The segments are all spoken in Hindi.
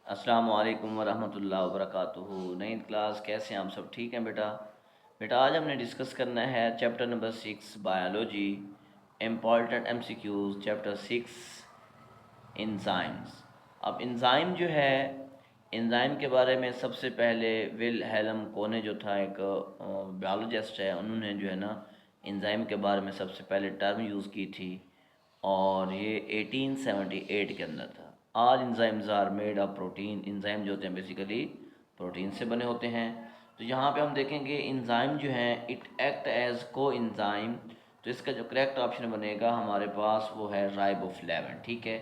अस्सलाम वालेकुम वरहमतुल्लाहि वबरकातुहू। नई क्लास, कैसे हैं आप सब? ठीक हैं बेटा? बेटा आज हमने डिस्कस करना है chapter number 6 biology, important MCQs, chapter 6 enzymes. अब इंजाइम जो है, इंजाइम के बारे में सबसे पहले विलहेल्म कोने जो था, एक बायोलॉजिस्ट है, उन्होंने जो है ना इंजाइम के बारे में सबसे पहले टर्म यूज़ की थी और ये 1878 के अंदर था। All enzymes are made of protein. Enzyme जो होते हैं बेसिकली प्रोटीन से बने होते हैं। तो यहाँ पे हम देखेंगे इंजाइम जो हैं इट एक्ट एज को इंजाइम। तो इसका जो करेक्ट ऑप्शन बनेगा हमारे पास वो है राइबोफ्लेविन। ठीक है,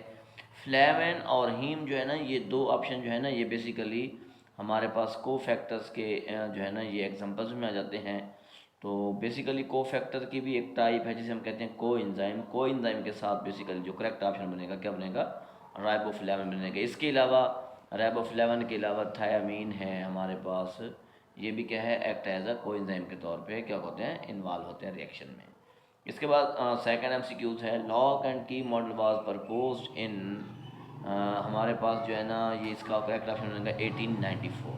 फ्लेविन और हीम जो है ना, ये दो ऑप्शन जो है ना, ये बेसिकली हमारे पास को फैक्टर्स के जो है ना ये एग्जांपल्स में आ जाते हैं। तो बेसिकली को फैक्टर की भी एक टाइप है जिसे हम कहते हैं को इंजाइम। को इंजाइम के साथ बेसिकली जो करेक्ट ऑप्शन बनेगा क्या बनेगा? राइबोफ्लेविन बनेगा। इसके अलावा राइबोफ्लेविन के अलावा थायामीन है हमारे पास, ये भी क्या है, एक्ट एज अ को इंजाइम के तौर पे क्या होते हैं, इन्वॉल्व होते हैं रिएक्शन में। इसके बाद सेकंड एमसीक्यूज है lock and key model was proposed इन। हमारे पास जो है ना ये इसका करेक्ट ऑप्शन बनेगा 1894।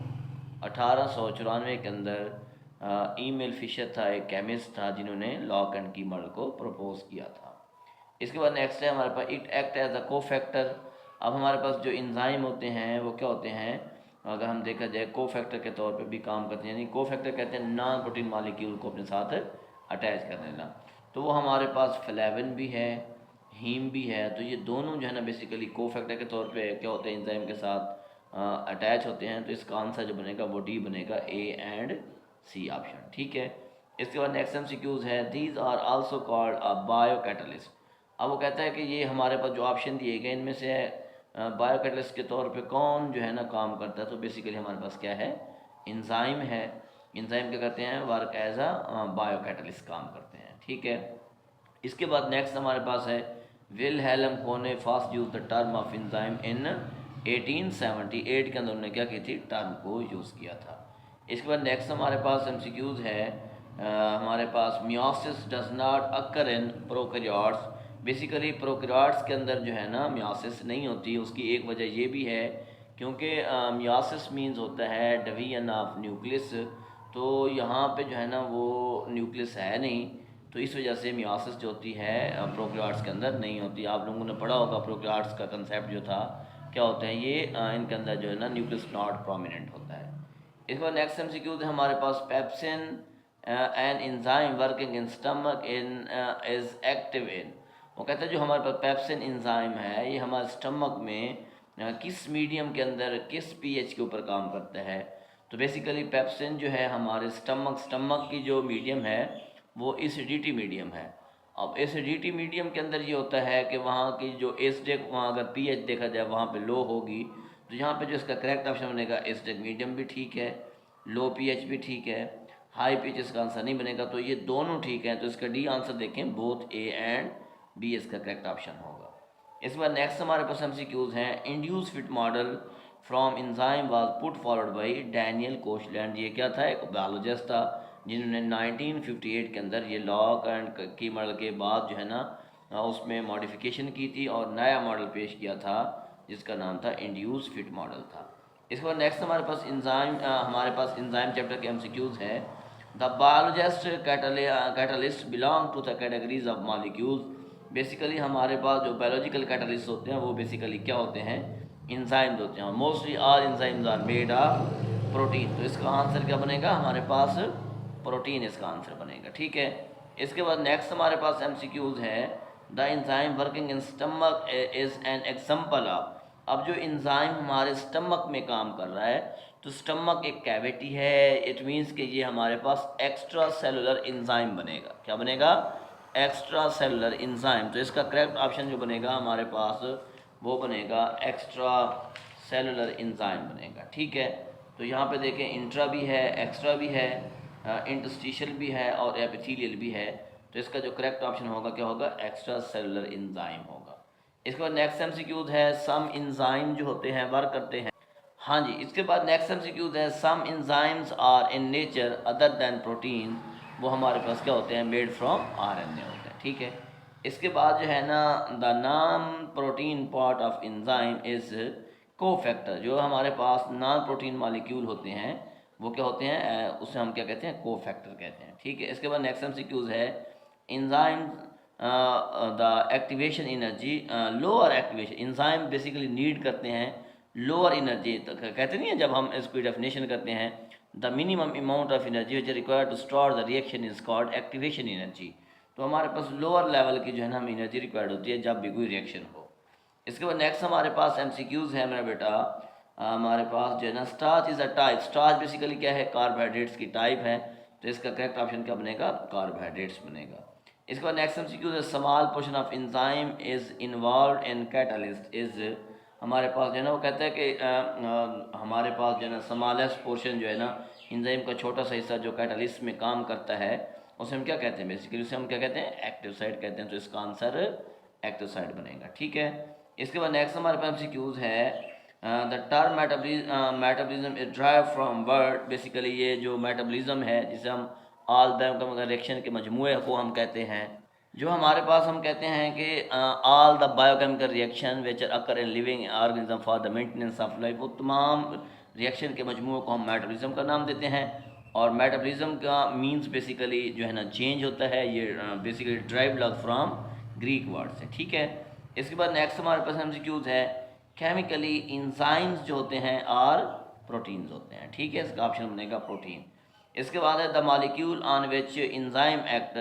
1894 के अंदर ईमेल फिशर था, एक केमिस्ट था जिन्होंने लॉक एंड की मॉडल को प्रपोज किया था। इसके बाद नेक्स्ट है हमारे पास इट एक्ट एज अ को फैक्टर। अब हमारे पास जो इंजाइम होते हैं वो क्या होते हैं, अगर हम देखा जाए को फैक्टर के तौर पे भी काम करते हैं। यानी को फैक्टर कहते हैं नॉन प्रोटीन मालिक्यूल को अपने साथ अटैच कर देना। तो वो हमारे पास फ्लेविन भी है, हीम भी है। तो ये दोनों जो है ना बेसिकली को फैक्टर के तौर पे क्या होते हैं, इंजाइम के साथ अटैच होते हैं। तो इसका आंसर जो बनेगा वो डी बनेगा, ए एंड सी ऑप्शन। ठीक है, इसके बाद नेक्स्ट एमसीक्यूज है these are also called a bio catalyst. अब वो कहता है कि ये हमारे पास जो ऑप्शन दिए गए इनमें से बायो कैटलिस्ट के तौर पे कौन जो है ना काम करता है। तो बेसिकली हमारे पास क्या है, इंजाइम है। इंजाइम क्या करते हैं, work as a bio catalyst काम करते हैं। ठीक है, इसके बाद नेक्स्ट हमारे पास है Wilhelm Kuhne first use the term of enzyme in 1878 के अंदर उन्होंने क्या की थी, टर्म को यूज़ किया था। इसके बाद नेक्स्ट हमारे पास एमसीक्यूज है हमारे पास meiosis does not occur in prokaryotes. Basically prokaryotes के अंदर जो है ना मियोसिस नहीं होती। उसकी एक वजह ये भी है क्योंकि मियोसिस मीन्स होता है डिवीजन ऑफ न्यूक्लियस। तो यहाँ पे जो है ना वो न्यूक्लियस है नहीं, तो इस वजह से मियोसिस जो होती है प्रोकैरियोट्स के अंदर नहीं होती। आप लोगों ने पढ़ा होगा प्रोकैरियोट्स का कंसेप्ट जो था, क्या होता है ये, इनके अंदर जो है ना न्यूक्लियस नॉट प्रोमिनेंट होता है। इसके बाद नेक्स्ट एमसीक्यू है हमारे पास pepsin an enzyme working in stomach in is active in. वो कहता है जो हमारे पास पेप्सिन इंजाइम है ये हमारे स्टमक में किस मीडियम के अंदर किस पीएच के ऊपर काम करता है। तो बेसिकली पेप्सिन जो है हमारे स्टमक की जो मीडियम है वो एसिडिटी मीडियम है। अब एसिडिटी मीडियम के अंदर ये होता है कि वहाँ की जो एसिडिक, वहाँ अगर पीएच देखा जाए वहाँ पे लो होगी। तो यहाँ पे जो इसका करेक्ट ऑप्शन बनेगा एसिडिक मीडियम भी ठीक है, लो पीएच भी ठीक है, हाई पीएच इसका आंसर नहीं बनेगा। तो ये दोनों ठीक है, तो इसका डी आंसर देखें, बोथ ए एंड बी इसका करेक्ट ऑप्शन होगा। इस बार नेक्स्ट हमारे पास एमसीक्यूज हैं induce fit model from enzyme was put forward bye Daniel Koshland. ये क्या था, एक बायोलॉजिस्ट था जिन्होंने 1958 के अंदर ये लॉक एंड की मॉडल के बाद जो है ना उसमें मॉडिफिकेशन की थी और नया मॉडल पेश किया था जिसका नाम था इंड्यूस फिट मॉडल था। इसके बाद नेक्स्ट हमारे पास इंजाइम चैप्टर के एमसीक्यूज है the biologist catalyst belong to the categories of molecules. Basically हमारे पास जो बायोलॉजिकल कैटलिस्ट होते हैं वो बेसिकली क्या होते हैं, इंजाइम्स होते हैं। Mostly all enzymes are made of protein. तो इसका आंसर क्या बनेगा हमारे पास, प्रोटीन इसका आंसर बनेगा। ठीक है, इसके बाद नेक्स्ट हमारे पास एमसीक्यूज है the enzyme working in stomach is an example of. अब जो इंजाइम हमारे स्टमक में काम कर रहा है, तो स्टमक एक कैविटी है, इट मीन्स कि ये हमारे पास एक्स्ट्रा सेलुलर इंजाइम बनेगा। क्या बनेगा, एक्स्ट्रा सेलुलर इंजाइम। तो इसका करेक्ट ऑप्शन जो बनेगा हमारे पास वो बनेगा एक्स्ट्रा सेलुलर इंजाइम बनेगा। ठीक है, तो यहाँ पे देखें इंट्रा भी है, एक्स्ट्रा भी है, इंटस्टिशियल भी है और एपिथेलियल भी है। तो इसका जो करेक्ट ऑप्शन होगा क्या होगा, एक्स्ट्रा सेलुलर इंजाइम होगा। इसके बाद नेक्स्ट एमसीक्यूज है सम इंजाइम जो होते हैं वर्क करते हैं। हाँ जी, इसके बाद नेक्स्ट एमसीक्यूज है some enzymes are in nature other than protein. वो हमारे पास क्या होते हैं, मेड फ्रॉम आरएनए होते हैं। ठीक है, इसके बाद जो है ना द नाम protein part of enzyme is cofactor, जो हमारे पास नॉन प्रोटीन मॉलिक्यूल होते हैं वो क्या होते हैं, उसे हम क्या कहते हैं, कोफैक्टर कहते हैं। ठीक है, इसके बाद नेक्स्ट एमसीक्यूज है enzyme the activation energy, lower activation. Enzyme basically need करते हैं लोअर एनर्जी, तो कहते नहीं है जब हम इसकी डेफिनेशन करते हैं, the minimum amount of energy which required to start the reaction is called activation energy. तो हमारे पास लोअर लेवल की जो है ना हम एनर्जी रिक्वायर्ड होती है जब भी कोई रिएक्शन हो। इसके बाद नेक्स्ट हमारे पास एमसीक्यूज है मेरा बेटा, हमारे पास जो है ना starch is a type. Starch basically क्या है, कार्बोहाइड्रेट्स की टाइप है, तो इसका करेक्ट ऑप्शन क्या बनेगा, कार्बोहाइड्रेट्स बनेगा। इसके बाद नेक्स्ट एमसीक्यूज है small portion of enzyme is involve in catalyst is. हमारे पास जो है ना वो कहता है कि हमारे पास जो है ना स्मॉलेस्ट पोर्शन जो है ना एंजाइम का छोटा सा हिस्सा जो कैटलिस्ट में काम करता है उसे हम क्या कहते हैं, बेसिकली उसे हम क्या कहते हैं, एक्टिव साइड कहते हैं। तो इसका आंसर एक्टिव साइड बनेगा। ठीक है, इसके बाद नेक्स्ट हमारे पास एमसीक्यूज है the term metabolism is drive from word. Basically ये जो मेटाबॉलिज्म है जिसे हम ऑल बायोकेमिकल रिएक्शन के मजमूए को हम कहते हैं, जो हमारे पास हम कहते हैं कि all the biochemical reaction which occur in living organism for the maintenance of life, वो तमाम रिएक्शन के मजमूए को हम मेटाबॉलिज्म का नाम देते हैं। और मेटाबॉलिज्म का मीन्स बेसिकली जो है ना चेंज होता है, ये बेसिकली ड्राइव लग फ्रॉम ग्रीक वर्ड से। ठीक है, इसके बाद नेक्स्ट हमारे पास एमसीक्यूज है केमिकली इंजाइम्स जो होते हैं और प्रोटीन्स होते हैं। ठीक है, इसका ऑप्शन बनेगा प्रोटीन। इसके बाद है the molecule on which enzyme act,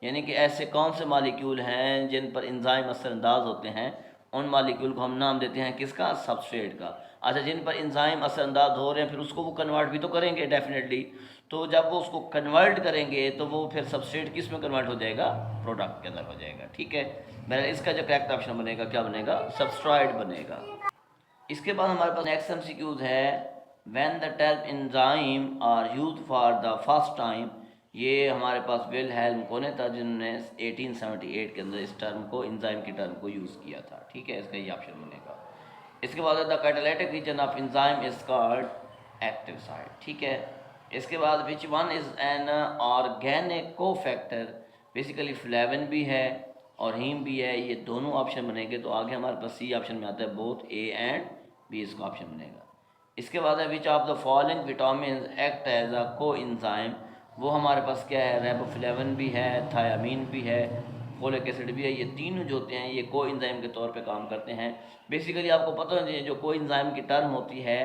यानी कि ऐसे कौन से मॉलिक्यूल हैं जिन पर इंजाइम असरअंदाज होते हैं, उन मॉलिक्यूल को हम नाम देते हैं किसका, सबस्ट्रेट का। अच्छा, जिन पर इंजाइम असरअंदाज हो रहे हैं फिर उसको वो कन्वर्ट भी तो करेंगे डेफिनेटली, तो जब वो उसको कन्वर्ट करेंगे तो वो फिर सबस्ट्रेट किस में कन्वर्ट हो जाएगा, प्रोडक्ट के अंदर हो जाएगा। ठीक है, मेरा इसका जो करेक्ट ऑप्शन बनेगा क्या बनेगा, सबस्ट्राइड बनेगा। इसके बाद हमारे पास नेक्स्ट एमसीक्यूज है when the term enzyme are used for the first time. ये हमारे पास विलहेल्म कौन था जिन्होंने 1878 के अंदर इस टर्म को, एंजाइम की टर्म को यूज़ किया था। ठीक है, इसका ये ऑप्शन बनेगा। इसके बाद the catalytic region of enzyme is called active site. ठीक है, इसके बाद which one is an organic cofactor, basically flavin भी है और हीम भी है, ये दोनों ऑप्शन बनेंगे। तो आगे हमारे पास सी ऑप्शन में आता है बोथ ए एंड बी, इसका ऑप्शन बनेगा। इसके बाद है which of the following vitamin act as a coenzyme, वो हमारे पास क्या है, रेबोफ्लेविन भी है, थायामीन भी है, फोलिक एसिड भी है। ये तीनों जो होते हैं ये को इंजाइम के तौर पे काम करते हैं। बेसिकली आपको पता है जो को इंजाइम की टर्म होती है,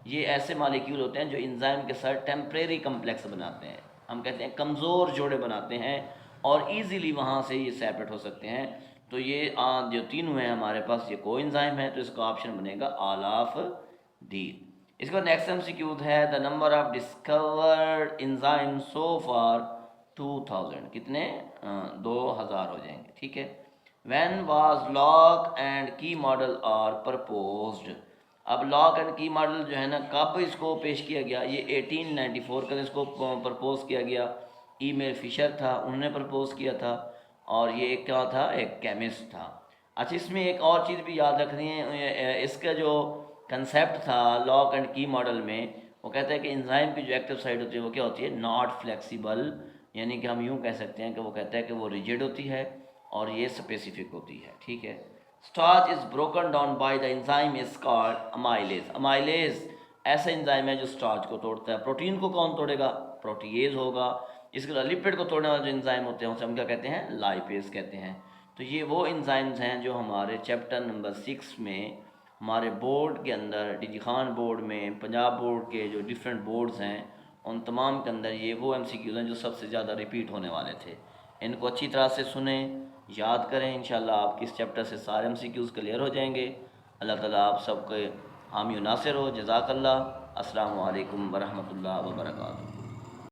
ये ऐसे मॉलिक्यूल होते हैं जो इंजाइम के साथ टेम्परेरी कम्प्लेक्स बनाते हैं, हम कहते हैं कमज़ोर जोड़े बनाते हैं और ईज़िली वहाँ से ये सेपरेट हो सकते हैं। तो ये जो तीनों हैं हमारे पास ये को इंजाइम है, तो इसका ऑप्शन बनेगा ऑल ऑफ दी। इसके बाद नेक्स्ट एमसीक्यू है the number of discovered enzyme so far 2000, कितने 2000 हो जाएंगे। ठीक है, when was lock and key model are proposed. अब लॉक एंड की मॉडल जो है ना कब इसको पेश किया गया, ये 1894 का इसको प्रपोज किया गया। ईमेल फिशर था, उन्होंने प्रपोज किया था, और ये एक क्या था, एक केमिस्ट था। अच्छा, इसमें एक और चीज़ भी याद रखनी है, इसका जो कंसेप्ट था लॉक एंड की मॉडल में, वो कहता है कि एंजाइम की जो एक्टिव साइड होती है वो क्या होती है, नॉट फ्लेक्सिबल, यानी कि हम यूँ कह सकते हैं कि वो कहता है कि वो रिजिड होती है और ये स्पेसिफिक होती है। ठीक है, starch is broken down by the enzyme is called amylase. Amylase ऐसा एंजाइम है जो स्टार्च को तोड़ता है। प्रोटीन को कौन तोड़ेगा, प्रोटीएज होगा। इसके अलावा लिपिड को तोड़ने वाले जो एंजाइम होते हैं उसे हम क्या कहते हैं, लाइपेज कहते हैं। तो ये वो एंजाइम्स हैं जो हमारे चैप्टर नंबर 6 में हमारे बोर्ड के अंदर, डी खान बोर्ड में, पंजाब बोर्ड के जो डिफरेंट बोर्ड्स हैं उन तमाम के अंदर ये वो MCQs हैं जो सबसे ज़्यादा रिपीट होने वाले थे। इनको अच्छी तरह से सुने, याद करें, इंशाल्लाह आपकी इस चैप्टर से सारे MCQs क्लियर हो जाएंगे। अल्लाह ताला आप सबके हामी नासिर हो। जज़ाकल्लाह। अस्सलामु अलैकुम वरहमतुल्लाहि वबरकातुहू।